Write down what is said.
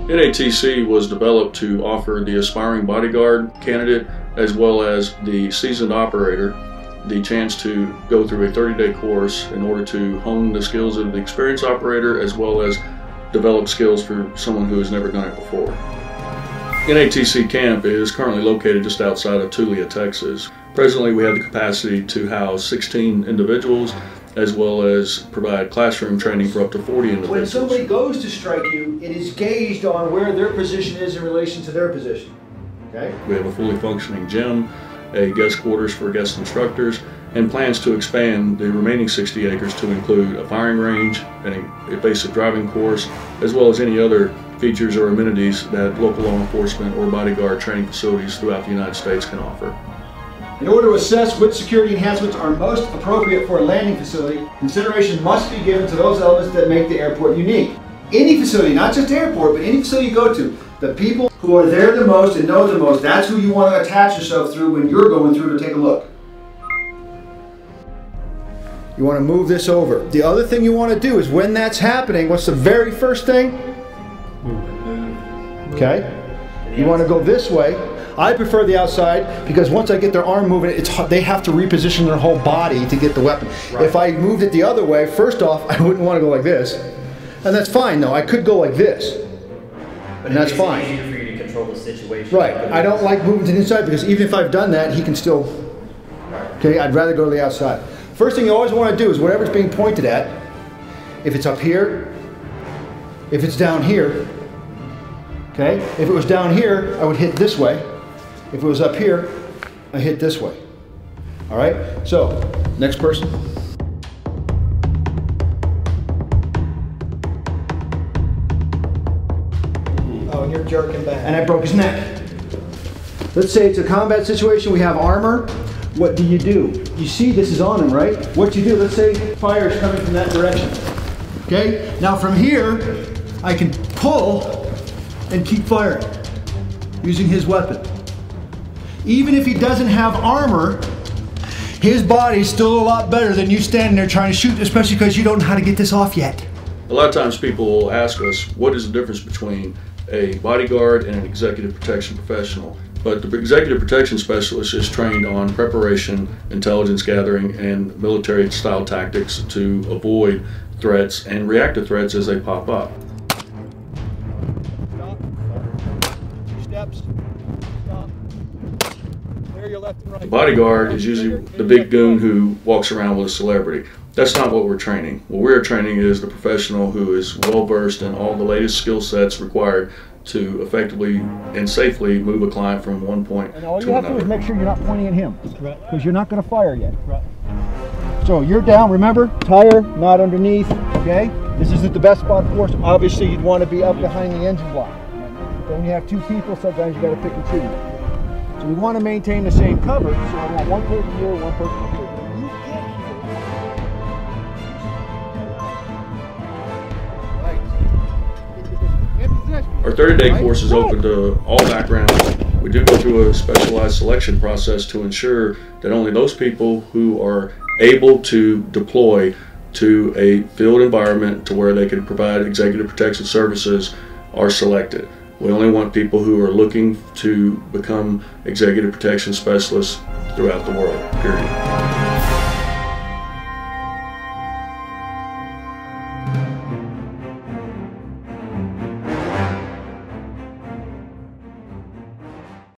NATC was developed to offer the aspiring bodyguard candidate as well as the seasoned operator the chance to go through a 30-day course in order to hone the skills of the experienced operator as well as develop skills for someone who has never done it before. NATC camp is currently located just outside of Tulia, Texas. Presently we have the capacity to house 16 individuals as well as provide classroom training for up to 40 individuals. When somebody goes to strike you, it is gauged on where their position is in relation to their position. Okay? We have a fully functioning gym, a guest quarters for guest instructors, and plans to expand the remaining 60 acres to include a firing range and a basic driving course, as well as any other features or amenities that local law enforcement or bodyguard training facilities throughout the United States can offer. In order to assess which security enhancements are most appropriate for a landing facility, consideration must be given to those elements that make the airport unique. Any facility, not just airport, but any facility you go to, the people who are there the most and know the most, that's who you want to attach yourself through when you're going through to take a look. You want to move this over. The other thing you want to do is when that's happening, what's the very first thing? Okay? You want to go this way. I prefer the outside because once I get their arm moving, they have to reposition their whole body to get the weapon. Right. If I moved it the other way, first off, I wouldn't want to go like this. And that's fine, though. I could go like this. But and that's fine. It's easier for you to control the situation. Right. I don't like moving to the inside because even if I've done that, he can still... Okay, I'd rather go to the outside. First thing you always want to do is whatever's being pointed at, if it's up here, if it's down here, okay? If it was down here, I would hit this way. If it was up here, I hit this way. All right? So, next person. Oh, and you're jerking back. And I broke his neck. Let's say it's a combat situation, we have armor. What do? You see this is on him, right? What you do, let's say fire is coming from that direction. Okay? Now from here, I can pull and keep firing using his weapon. Even if he doesn't have armor, his body's still a lot better than you standing there trying to shoot, especially because you don't know how to get this off yet. A lot of times people will ask us, what is the difference between a bodyguard and an executive protection professional? But the executive protection specialist is trained on preparation, intelligence gathering, and military style tactics to avoid threats and react to threats as they pop up. Stop. Steps. Stop. Clear your left and right. The bodyguard is usually the big goon who walks around with a celebrity. That's not what we're training. What we're training is the professional who is well versed in all the latest skill sets required to effectively and safely move a client from one point to another. And all you have to do is make sure you're not pointing at him, because you're not going to fire yet. So you're down, remember, tire not underneath, okay? This isn't the best spot for us. Obviously you'd want to be up behind the engine block. But when you have two people, sometimes you got to pick and choose. So we want to maintain the same cover, so I want one person here, one person here. Our 30-day course is open to all backgrounds. We do go through a specialized selection process to ensure that only those people who are able to deploy to a field environment to where they can provide executive protection services are selected. We only want people who are looking to become executive protection specialists throughout the world, period.